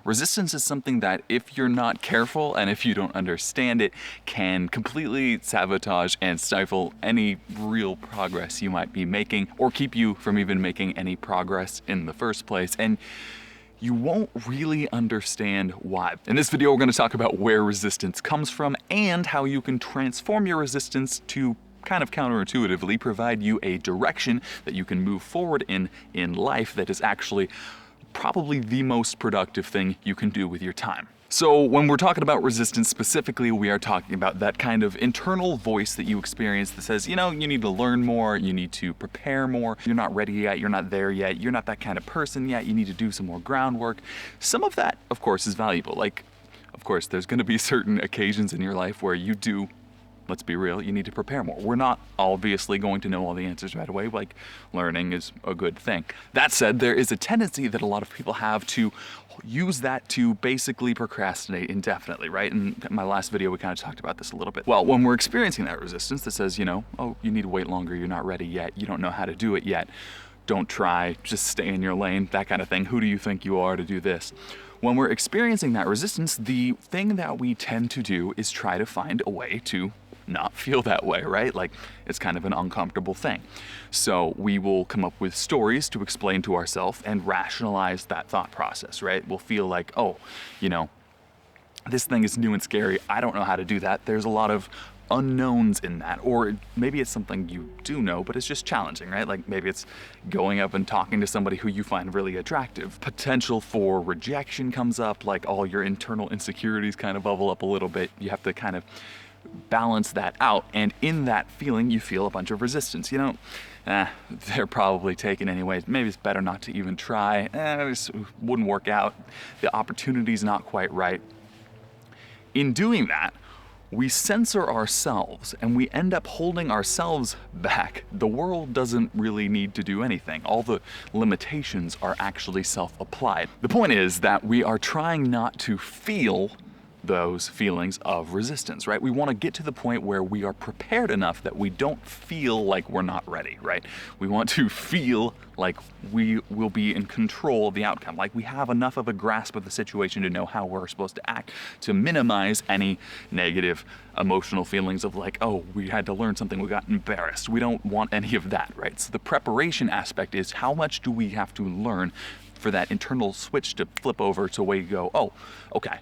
Resistance is something that, if you're not careful and if you don't understand it, can completely sabotage and stifle any real progress you might be making, or keep you from even making any progress in the first place. And you won't really understand why. In this video, we're going to talk about where resistance comes from and how you can transform your resistance to kind of counterintuitively provide you a direction that you can move forward in life that is actually probably the most productive thing you can do with your time. So when we're talking about resistance specifically, we are talking about that kind of internal voice that you experience that says, you know, you need to learn more, you need to prepare more, you're not ready yet, you're not there yet, you're not that kind of person yet, you need to do some more groundwork. Some of that, of course, is valuable. Like, of course, there's going to be certain occasions in your life where you do, let's be real, you need to prepare more. We're not obviously going to know all the answers right away, like learning is a good thing. That said, there is a tendency that a lot of people have to use that to basically procrastinate indefinitely, right? In my last video, we kind of talked about this a little bit. Well, when we're experiencing that resistance that says, you know, oh, you need to wait longer, you're not ready yet, you don't know how to do it yet, don't try, just stay in your lane, that kind of thing. Who do you think you are to do this? When we're experiencing that resistance, the thing that we tend to do is try to find a way to not feel that way, right? Like, it's kind of an uncomfortable thing. So we will come up with stories to explain to ourselves and rationalize that thought process, right? We'll feel like, oh, you know, this thing is new and scary. I don't know how to do that. There's a lot of unknowns in that. Or maybe it's something you do know, but it's just challenging, right? Like maybe it's going up and talking to somebody who you find really attractive. Potential for rejection comes up, like all your internal insecurities kind of bubble up a little bit. You have to kind of balance that out, and in that feeling you feel a bunch of resistance. You know, they're probably taken anyways, maybe it's better not to even try, this wouldn't work out, the opportunity's not quite right. In doing that, we censor ourselves and we end up holding ourselves back. The world doesn't really need to do anything. All the limitations are actually self-applied. The point is that we are trying not to feel those feelings of resistance, right? We want to get to the point where we are prepared enough that we don't feel like we're not ready, right? We want to feel like we will be in control of the outcome, like we have enough of a grasp of the situation to know how we're supposed to act, to minimize any negative emotional feelings of like, oh, we had to learn something, we got embarrassed. We don't want any of that, right? So the preparation aspect is, how much do we have to learn for that internal switch to flip over to where you go, oh, okay,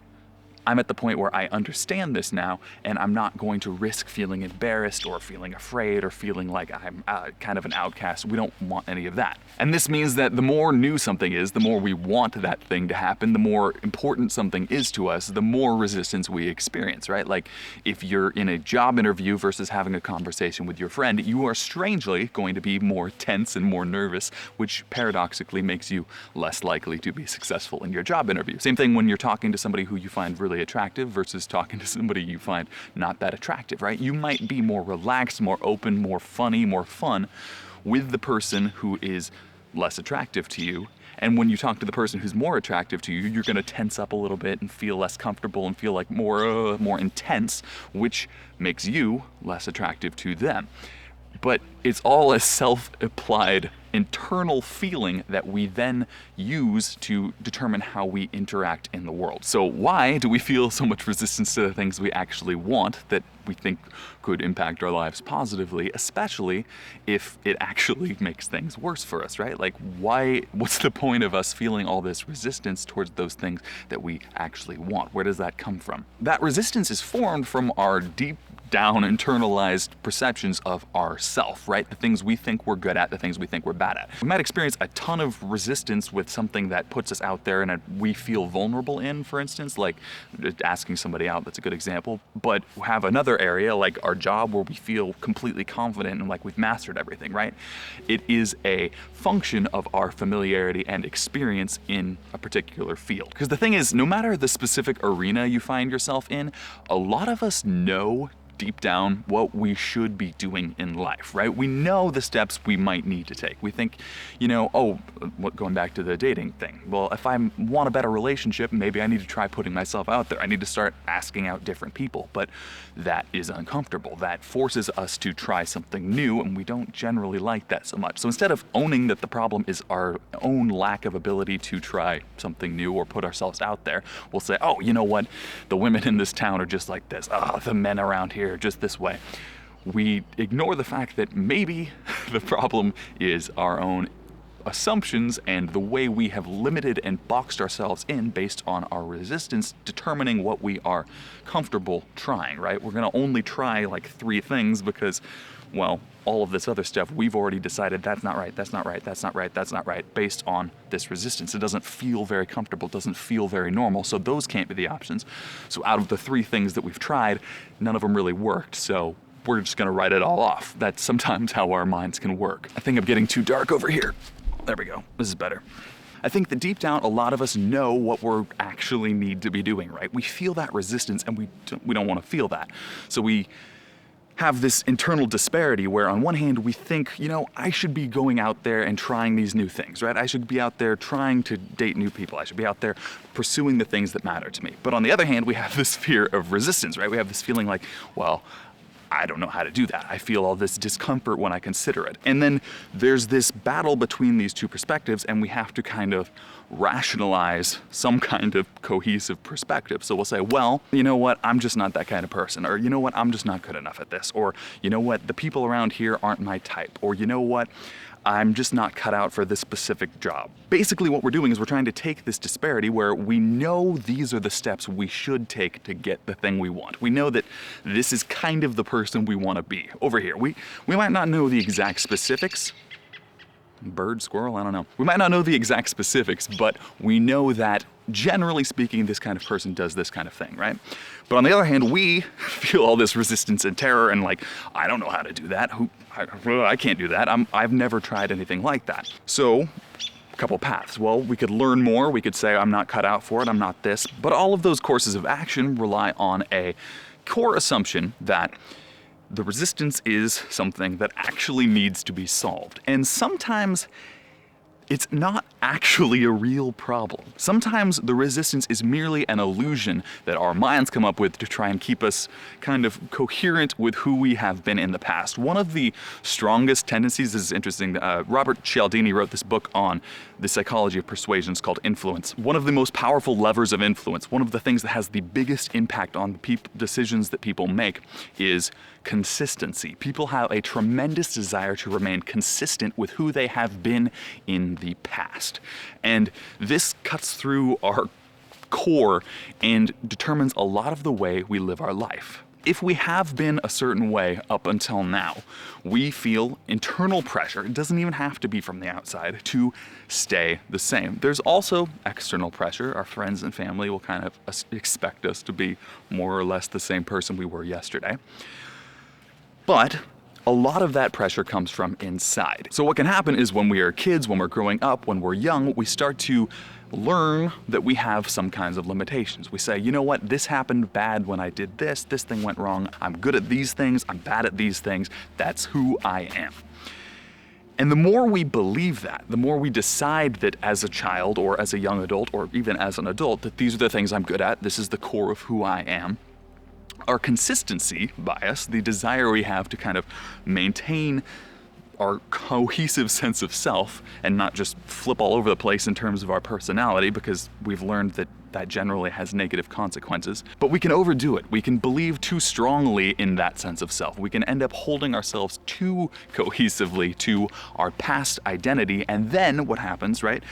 I'm at the point where I understand this now, and I'm not going to risk feeling embarrassed or feeling afraid or feeling like I'm kind of an outcast. We don't want any of that. And this means that the more new something is, the more we want that thing to happen, the more important something is to us, the more resistance we experience, right? Like if you're in a job interview versus having a conversation with your friend, you are strangely going to be more tense and more nervous, which paradoxically makes you less likely to be successful in your job interview. Same thing when you're talking to somebody who you find really attractive versus talking to somebody you find not that attractive, right? You might be more relaxed, more open, more funny, more fun with the person who is less attractive to you. And when you talk to the person who's more attractive to you, you're going to tense up a little bit and feel less comfortable and feel like more intense, which makes you less attractive to them. But it's all a self-applied internal feeling that we then use to determine how we interact in the world. So why do we feel so much resistance to the things we actually want that we think could impact our lives positively, especially if it actually makes things worse for us, right? Like what's the point of us feeling all this resistance towards those things that we actually want? Where does that come from? That resistance is formed from our deep down internalized perceptions of ourself, right? The things we think we're good at, the things we think we're bad at. We might experience a ton of resistance with something that puts us out there and we feel vulnerable in, for instance, like asking somebody out, that's a good example, but have another area like our job where we feel completely confident and like we've mastered everything, right? It is a function of our familiarity and experience in a particular field. Because the thing is, no matter the specific arena you find yourself in, a lot of us know deep down what we should be doing in life, right? We know the steps we might need to take. We think, going back to the dating thing, well, if I want a better relationship, maybe I need to try putting myself out there. I need to start asking out different people, but that is uncomfortable. That forces us to try something new, and we don't generally like that so much. So instead of owning that the problem is our own lack of ability to try something new or put ourselves out there, we'll say, oh, you know what? The women in this town are just like this. Oh, the men around here are just this way. We ignore the fact that maybe the problem is our own assumptions and the way we have limited and boxed ourselves in based on our resistance, determining what we are comfortable trying, right? We're going to only try like 3 things because, well, all of this other stuff, we've already decided that's not right, that's not right, that's not right, that's not right, based on this resistance. It doesn't feel very comfortable, doesn't feel very normal, so those can't be the options. So out of the 3 things that we've tried, none of them really worked, so we're just gonna write it all off. That's sometimes how our minds can work. I think I'm getting too dark over here. There we go, this is better. I think that deep down, a lot of us know what we actually need to be doing, right? We feel that resistance and we don't wanna feel that. So we have this internal disparity where on one hand we think, I should be going out there and trying these new things, right? I should be out there trying to date new people. I should be out there pursuing the things that matter to me. But on the other hand, we have this fear of resistance, right? We have this feeling like, well, I don't know how to do that. I feel all this discomfort when I consider it. And then there's this battle between these 2 perspectives, and we have to kind of rationalize some kind of cohesive perspective. So we'll say, well, you know what, I'm just not that kind of person, or you know what, I'm just not good enough at this, or you know what, the people around here aren't my type, or you know what, I'm just not cut out for this specific job. Basically what we're doing is we're trying to take this disparity where we know these are the steps we should take to get the thing we want. We know that this is kind of the person we want to be. Over here, we might not know the exact specifics. Bird, squirrel, I don't know. We might not know the exact specifics, but we know that generally speaking, this kind of person does this kind of thing, right? But on the other hand, we feel all this resistance and terror and like, I don't know how to do that. I can't do that. I've never tried anything like that. So, a couple paths. Well, we could learn more. We could say, I'm not cut out for it. I'm not this. But all of those courses of action rely on a core assumption that the resistance is something that actually needs to be solved. And sometimes it's not actually a real problem. Sometimes the resistance is merely an illusion that our minds come up with to try and keep us kind of coherent with who we have been in the past. One of the strongest tendencies, this is interesting, Robert Cialdini wrote this book on the psychology of persuasion. It's called Influence. One of the most powerful levers of influence, one of the things that has the biggest impact on the decisions that people make is consistency. People have a tremendous desire to remain consistent with who they have been in the past. And this cuts through our core and determines a lot of the way we live our life. If we have been a certain way up until now, we feel internal pressure, it doesn't even have to be from the outside, to stay the same. There's also external pressure. Our friends and family will kind of expect us to be more or less the same person we were yesterday. But a lot of that pressure comes from inside. So what can happen is when we are kids, when we're growing up, when we're young, we start to learn that we have some kinds of limitations. We say, you know what, this happened bad when I did this thing went wrong, I'm good at these things, I'm bad at these things, that's who I am. And the more we believe that, the more we decide that as a child or as a young adult or even as an adult, that these are the things I'm good at, this is the core of who I am, our consistency bias, the desire we have to kind of maintain our cohesive sense of self and not just flip all over the place in terms of our personality, because we've learned that that generally has negative consequences. But we can overdo it. We can believe too strongly in that sense of self. We can end up holding ourselves too cohesively to our past identity. And then what happens, right?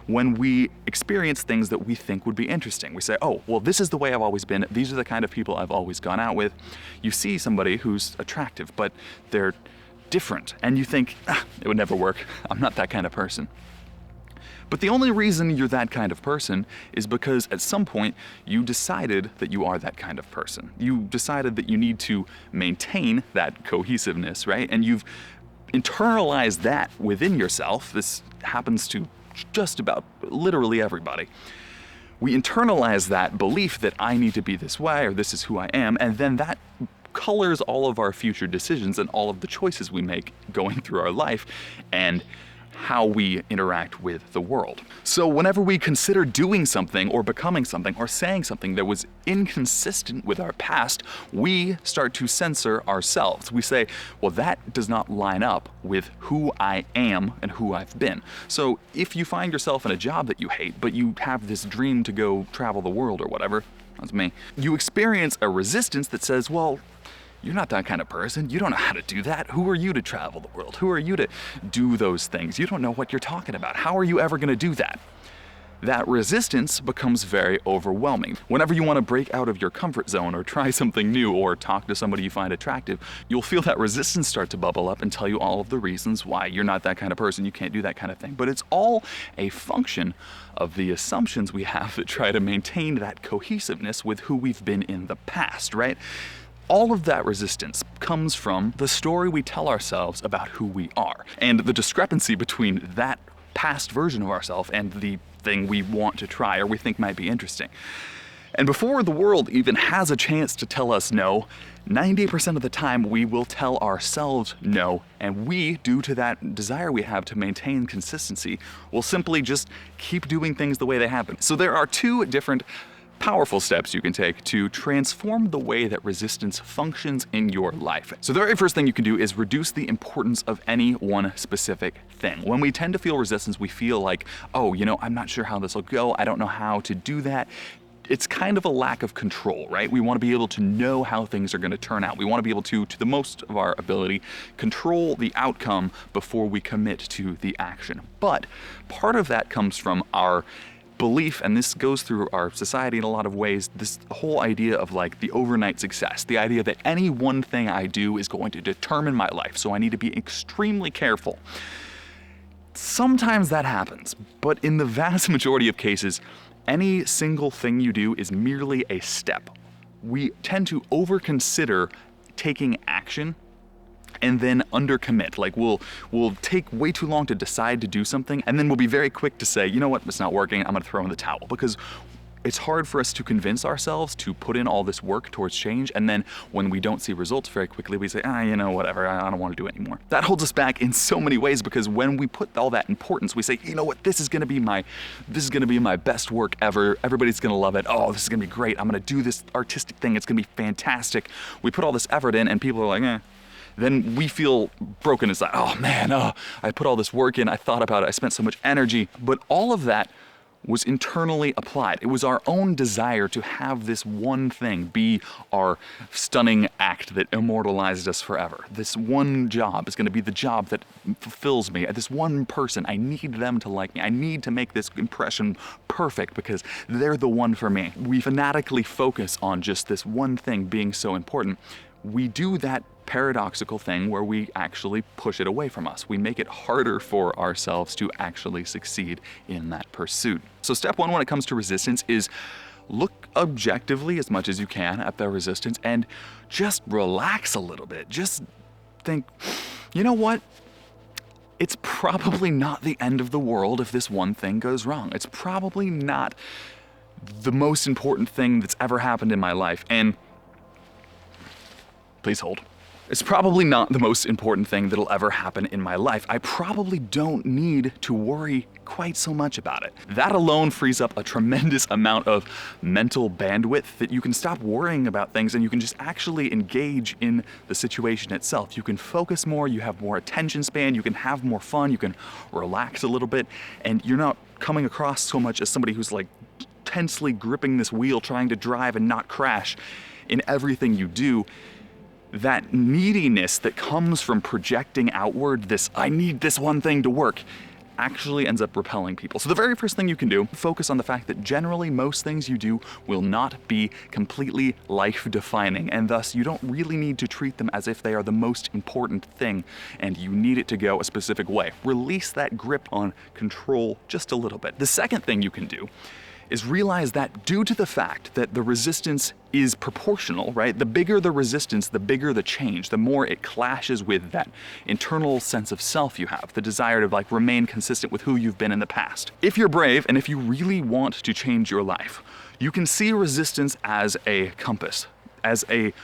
When we experience things that we think would be interesting, we say, oh, well, this is the way I've always been. These are the kind of people I've always gone out with. You see somebody who's attractive, but they're different. And you think, it would never work. I'm not that kind of person. But the only reason you're that kind of person is because at some point you decided that you are that kind of person. You decided that you need to maintain that cohesiveness, right? And you've internalized that within yourself. This happens to just about literally everybody. We internalize that belief that I need to be this way or this is who I am, and then that colors all of our future decisions and all of the choices we make going through our life and how we interact with the world. So whenever we consider doing something or becoming something or saying something that was inconsistent with our past, we start to censor ourselves. We say, well, that does not line up with who I am and who I've been. So if you find yourself in a job that you hate, but you have this dream to go travel the world or whatever, that's me, you experience a resistance that says, well, you're not that kind of person. You don't know how to do that. Who are you to travel the world? Who are you to do those things? You don't know what you're talking about. How are you ever going to do that? That resistance becomes very overwhelming. Whenever you want to break out of your comfort zone or try something new or talk to somebody you find attractive, you'll feel that resistance start to bubble up and tell you all of the reasons why you're not that kind of person, you can't do that kind of thing. But it's all a function of the assumptions we have that try to maintain that cohesiveness with who we've been in the past, right? All of that resistance comes from the story we tell ourselves about who we are, and the discrepancy between that past version of ourselves and the thing we want to try or we think might be interesting. And before the world even has a chance to tell us no, 90% of the time we will tell ourselves no, and we, due to that desire we have to maintain consistency, will simply just keep doing things the way they happen. So there are two different powerful steps you can take to transform the way that resistance functions in your life. So the very first thing you can do is reduce the importance of any one specific thing. When we tend to feel resistance, we feel like, oh, I'm not sure how this will go. I don't know how to do that. It's kind of a lack of control, right? We want to be able to know how things are going to turn out. We want to be able to the most of our ability, control the outcome before we commit to the action. But part of that comes from our belief, and this goes through our society in a lot of ways, this whole idea of like the overnight success, the idea that any one thing I do is going to determine my life, so I need to be extremely careful. Sometimes that happens, but in the vast majority of cases, any single thing you do is merely a step. We tend to overconsider taking action and then undercommit. Like we'll take way too long to decide to do something, and then we'll be very quick to say, you know what, it's not working, I'm gonna throw in the towel. Because it's hard for us to convince ourselves to put in all this work towards change, and then when we don't see results very quickly, we say, whatever, I don't want to do it anymore. That holds us back in so many ways, because when we put all that importance, we say, you know what, this is gonna be my best work ever. Everybody's gonna love it. Oh, this is gonna be great. I'm gonna do this artistic thing. It's gonna be fantastic. We put all this effort in, and people are like, eh. Then we feel broken inside. Oh man, I put all this work in, I thought about it, I spent so much energy. But all of that was internally applied. It was our own desire to have this one thing be our stunning act that immortalized us forever. This one job is going to be the job that fulfills me. This one person, I need them to like me. I need to make this impression perfect because they're the one for me. We fanatically focus on just this one thing being so important. We do that paradoxical thing where we actually push it away from us. We make it harder for ourselves to actually succeed in that pursuit. So step one when it comes to resistance is look objectively as much as you can at the resistance and just relax a little bit. Just think, you know what? It's probably not the end of the world if this one thing goes wrong. It's probably not the most important thing that's ever happened in my life. And please hold. It's probably not the most important thing that'll ever happen in my life. I probably don't need to worry quite so much about it. That alone frees up a tremendous amount of mental bandwidth that you can stop worrying about things and you can just actually engage in the situation itself. You can focus more, you have more attention span, you can have more fun, you can relax a little bit, and you're not coming across so much as somebody who's like tensely gripping this wheel trying to drive and not crash in everything you do. That neediness that comes from projecting outward, this I need this one thing to work, actually ends up repelling people. So the very first thing you can do, focus on the fact that generally most things you do will not be completely life-defining, and thus you don't really need to treat them as if they are the most important thing and you need it to go a specific way. Release that grip on control just a little bit. The second thing you can do is realize that due to the fact that the resistance is proportional, right? The bigger the resistance, the bigger the change, the more it clashes with that internal sense of self you have, the desire to like remain consistent with who you've been in the past. If you're brave and if you really want to change your life, you can see resistance as a compass, as a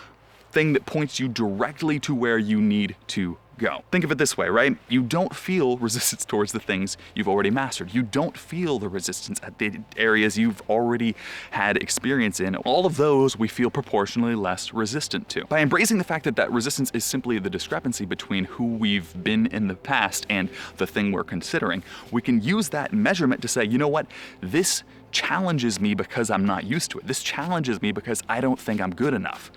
thing that points you directly to where you need to go. Think of it this way, right? You don't feel resistance towards the things you've already mastered. You don't feel the resistance at the areas you've already had experience in. All of those we feel proportionally less resistant to. By embracing the fact that that resistance is simply the discrepancy between who we've been in the past and the thing we're considering, we can use that measurement to say, you know what, this challenges me because I'm not used to it. This challenges me because I don't think I'm good enough.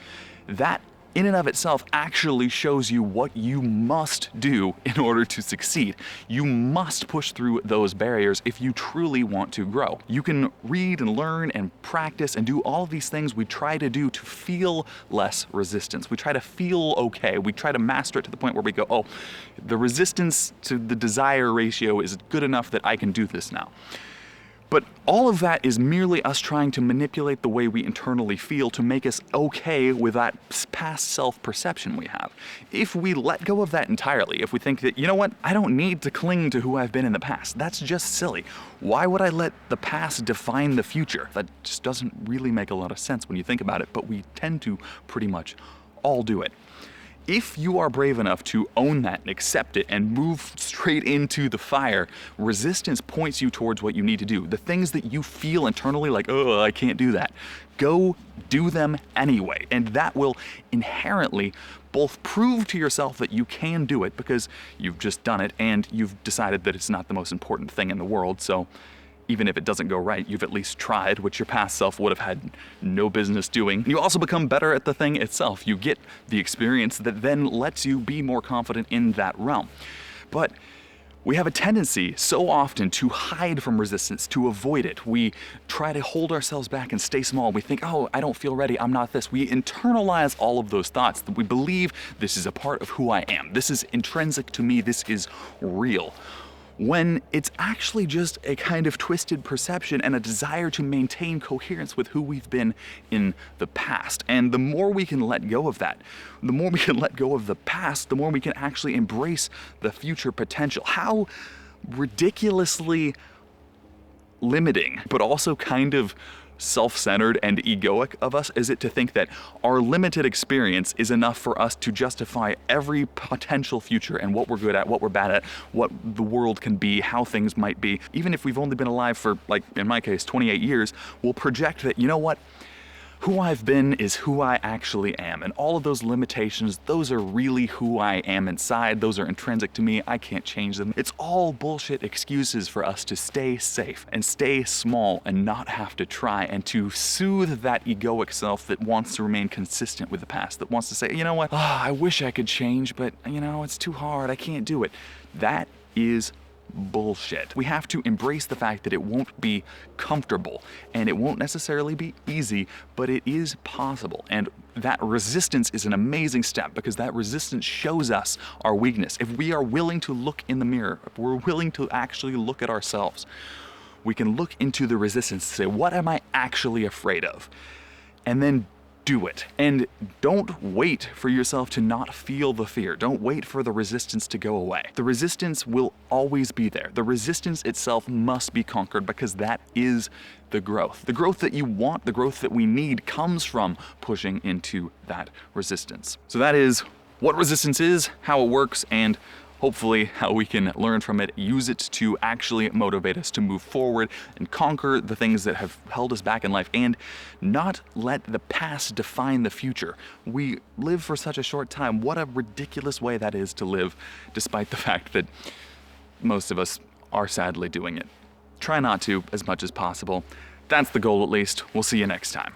That in and of itself actually shows you what you must do in order to succeed. You must push through those barriers if you truly want to grow. You can read and learn and practice and do all of these things we try to do to feel less resistance. We try to feel okay. We try to master it to the point where we go, oh, the resistance to the desire ratio is good enough that I can do this now. But all of that is merely us trying to manipulate the way we internally feel to make us okay with that past self-perception we have. If we let go of that entirely, if we think that, you know what, I don't need to cling to who I've been in the past, that's just silly. Why would I let the past define the future? That just doesn't really make a lot of sense when you think about it, but we tend to pretty much all do it. If you are brave enough to own that and accept it and move straight into the fire, resistance points you towards what you need to do. The things that you feel internally like, oh, I can't do that, go do them anyway. And that will inherently both prove to yourself that you can do it because you've just done it and you've decided that it's not the most important thing in the world. So even if it doesn't go right, you've at least tried, which your past self would have had no business doing. You also become better at the thing itself. You get the experience that then lets you be more confident in that realm. But we have a tendency so often to hide from resistance, to avoid it. We try to hold ourselves back and stay small. We think, oh, I don't feel ready, I'm not this. We internalize all of those thoughts. We believe this is a part of who I am. This is intrinsic to me, this is real. When it's actually just a kind of twisted perception and a desire to maintain coherence with who we've been in the past. And the more we can let go of that, the more we can let go of the past, the more we can actually embrace the future potential. How ridiculously limiting, but also kind of self-centered and egoic of us is it to think that our limited experience is enough for us to justify every potential future and what we're good at, what we're bad at, what the world can be, how things might be. Even if we've only been alive for, like in my case, 28 years, we'll project that, you know what, who I've been is who I actually am. And all of those limitations, those are really who I am inside. Those are intrinsic to me. I can't change them. It's all bullshit excuses for us to stay safe and stay small and not have to try and to soothe that egoic self that wants to remain consistent with the past, that wants to say, you know what, I wish I could change, but you know, it's too hard. I can't do it. That is bullshit. We have to embrace the fact that it won't be comfortable and it won't necessarily be easy, but it is possible. And that resistance is an amazing step because that resistance shows us our weakness. If we are willing to look in the mirror, if we're willing to actually look at ourselves, we can look into the resistance and say, what am I actually afraid of? And then do it. And don't wait for yourself to not feel the fear. Don't wait for the resistance to go away. The resistance will always be there. The resistance itself must be conquered because that is the growth. The growth that you want, the growth that we need comes from pushing into that resistance. So that is what resistance is, how it works, and hopefully how we can learn from it, use it to actually motivate us to move forward and conquer the things that have held us back in life and not let the past define the future. We live for such a short time. What a ridiculous way that is to live, despite the fact that most of us are sadly doing it. Try not to as much as possible. That's the goal at least. We'll see you next time.